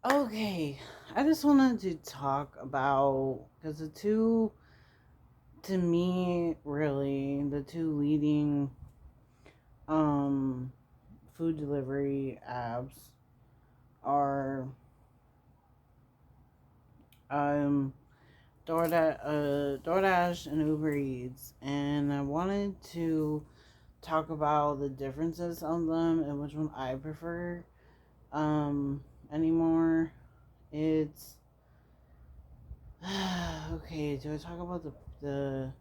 Okay, I just wanted to talk about because the two, to me, really the two leading um food delivery apps are um DoorDash and Uber Eats, and I wanted to talk about the differences of them and which one I prefer um anymore. It's okay. Do I talk about the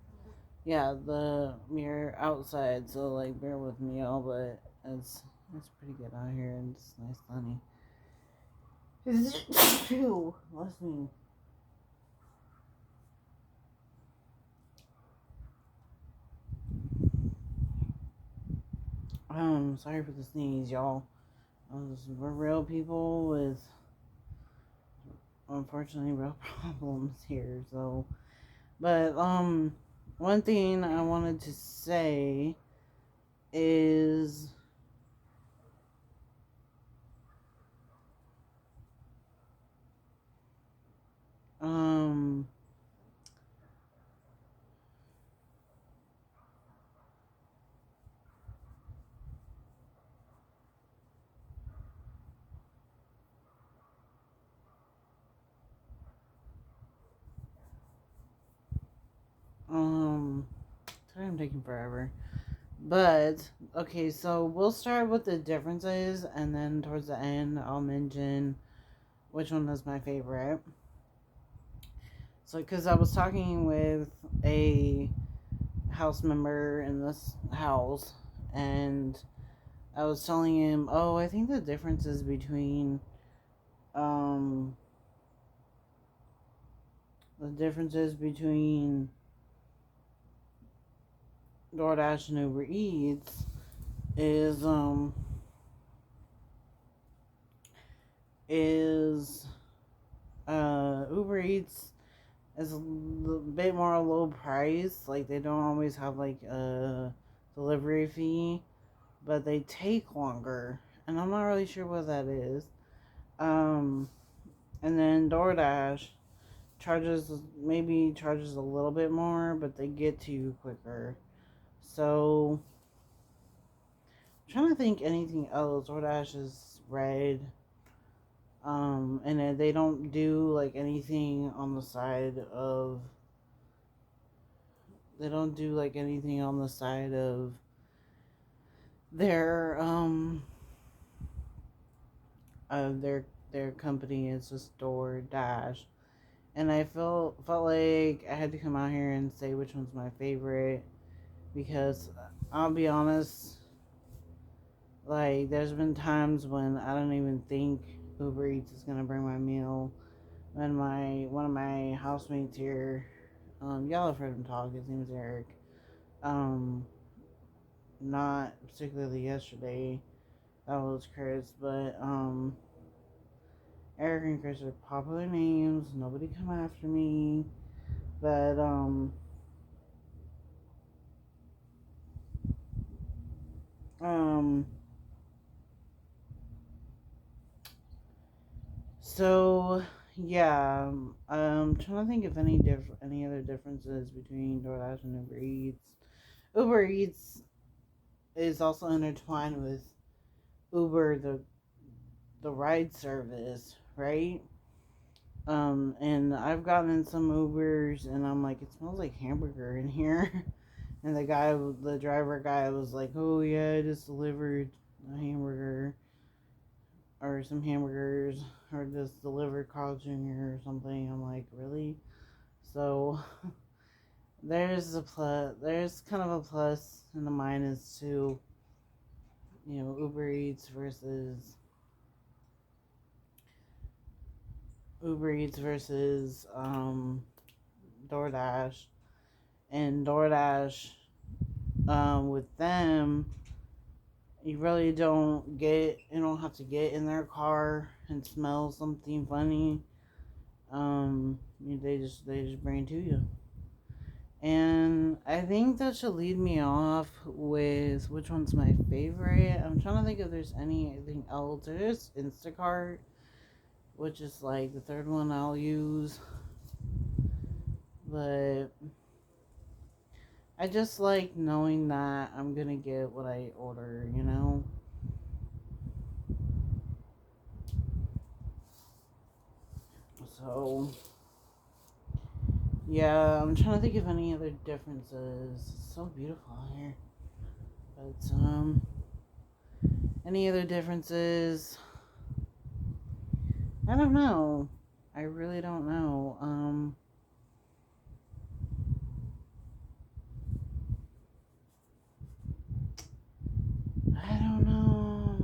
yeah, the mirror outside, so like bear with me, y'all, but it's pretty good out here and it's nice sunny. Phew, bless me. Sorry for the sneeze, y'all. We're real people with unfortunately real problems here, so but one thing I wanted to say is um um sorry I'm taking forever. But okay, so we'll start with the differences, and then towards the end, I'll mention which one was my favorite. So, because I was talking with a house member in this house, and I was telling him, oh, I think the differences between um the differences between DoorDash and Uber Eats is is Uber Eats is a little bit more low price. Like they don't always have like a delivery fee, but they take longer, and I'm not really sure what that is. Um, and then DoorDash charges a little bit more, but they get to you quicker. So I'm trying to think anything else. DoorDash is red. And then they don't do like anything on the side of they don't do like anything on the side of their of their company. Is just DoorDash, and I felt like I had to come out here and say which one's my favorite because I'll be honest, like there's been times when I don't even think Uber Eats is gonna bring my meal. When my one of my housemates here, y'all have heard him talk. His name is Eric. Um, not particularly yesterday. That was Chris, but Eric and Chris are popular names. Nobody come after me. But um so yeah, trying to think of any other differences between DoorDash and Uber Eats. Uber Eats is also intertwined with Uber, the ride service, right? And I've gotten in some Ubers, and I'm like, it smells like hamburger in here. And the driver guy was like, oh yeah, I just delivered a hamburger or some hamburgers or just delivered Carl Jr. or something. I'm like, really? So there's kind of a plus and a minus to, Uber Eats versus DoorDash. And DoorDash, with them, you don't have to get in their car and smell something funny. They just bring it to you. And I think that should lead me off with which one's my favorite. I'm trying to think if there's anything else. There's Instacart, which is like the third one I'll use. But I just like knowing that I'm gonna get what I order, you know? So, yeah, I'm trying to think of any other differences. It's so beautiful here. But, any other differences? I don't know. I really don't know. I don't know.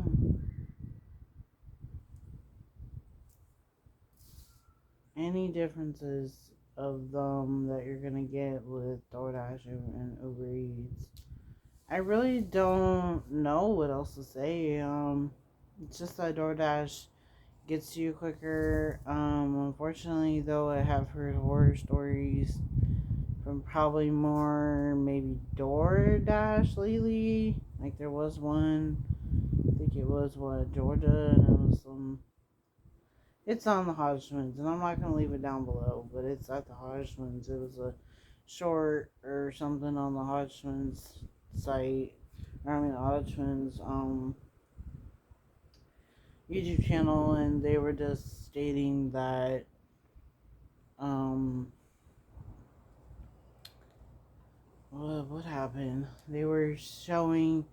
Any differences of them that you're gonna get with DoorDash and Uber Eats? I really don't know what else to say. It's just that DoorDash gets to you quicker. Unfortunately, though, I have heard horror stories from probably more maybe DoorDash lately. Like there was one, I think it was what Georgia, and it was some. It's on the Hodgmans, and I'm not gonna leave it down below, but it's at the Hodgmans. It was a short or something on the Hodgmans site. I mean, Hodgmans YouTube channel, and they were just stating that um what happened? They were showing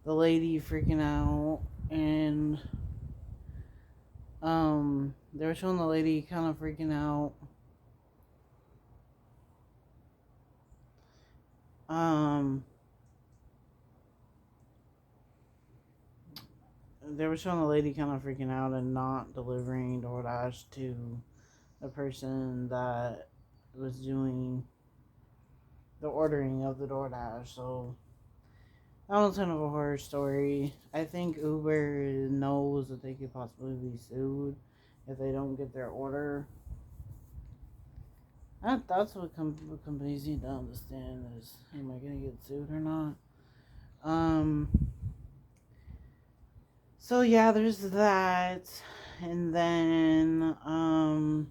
the lady freaking out, and they were showing the lady kind of freaking out. Um they were showing the lady kind of freaking out and not delivering DoorDash to the person that was doing the ordering of the DoorDash. So that was kind of a horror story. I think Uber knows that they could possibly be sued if they don't get their order. That's what companies need to understand is, am I going to get sued or not? So yeah, there's that. And then, I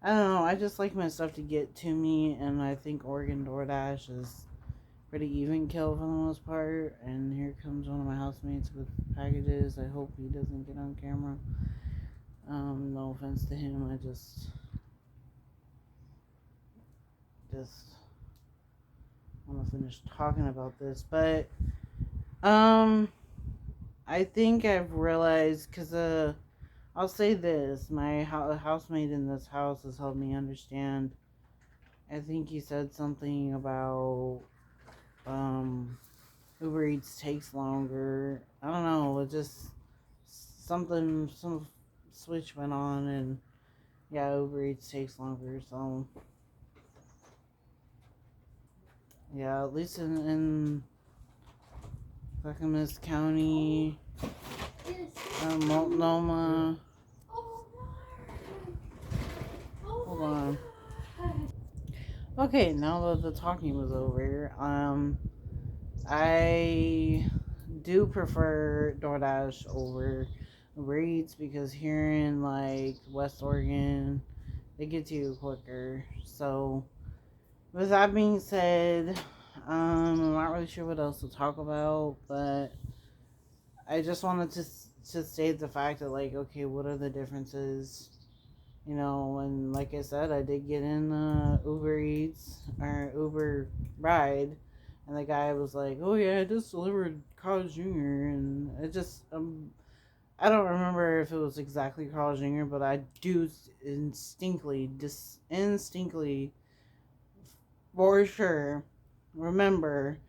don't know, I just like my stuff to get to me, and I think Oregon DoorDash is pretty even kill for the most part. And here comes one of my housemates with packages. I hope he doesn't get on camera. No offense to him, I just want to finish talking about this. But I think I've realized, because I'll say this, my housemate in this house has helped me understand. I think he said something about Uber Eats takes longer. I don't know, it just some switch went on, and yeah, Uber Eats takes longer. So yeah, at least in Clackamas County, Multnomah. Hold on. Okay, now that the talking was over, I do prefer DoorDash over Uber Eats, because here in like West Oregon, they get to you quicker. So with that being said, I'm not really sure what else to talk about, but I just wanted to state the fact that, like, okay, what are the differences? You know, and like I said, I did get in Uber Eats or Uber ride, and the guy was like, "Oh yeah, I just delivered Carl's Jr." And it just I don't remember if it was exactly Carl's Jr., but I do instinctively, for sure, remember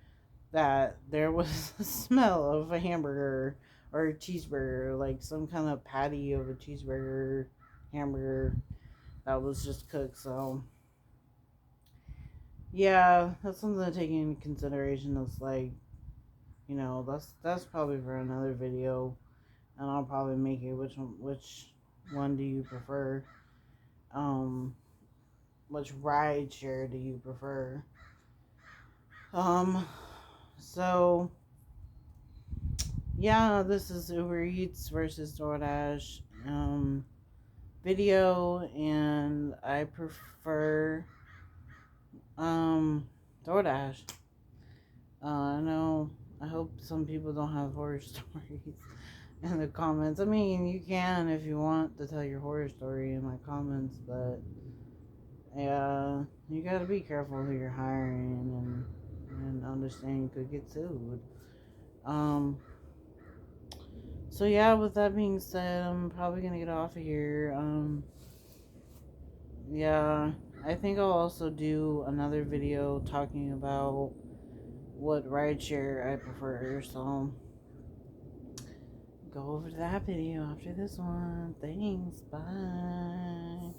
that there was a smell of a hamburger or a cheeseburger, like some kind of patty of a cheeseburger, hamburger that was just cooked. So yeah, that's something to take into consideration. It's like, you know, that's probably for another video, and I'll probably make it which one do you prefer? Um, which ride share do you prefer? Um, so yeah, this is Uber Eats versus DoorDash video, and I prefer um DoorDash. I know. I hope some people don't have horror stories in the comments. I mean, you can if you want to tell your horror story in my comments, but yeah, you gotta be careful who you're hiring and understand you could get sued. Um, so yeah, with that being said, I'm probably gonna get off of here. Yeah, I think I'll also do another video talking about what rideshare I prefer. So go over to that video after this one. Thanks. Bye.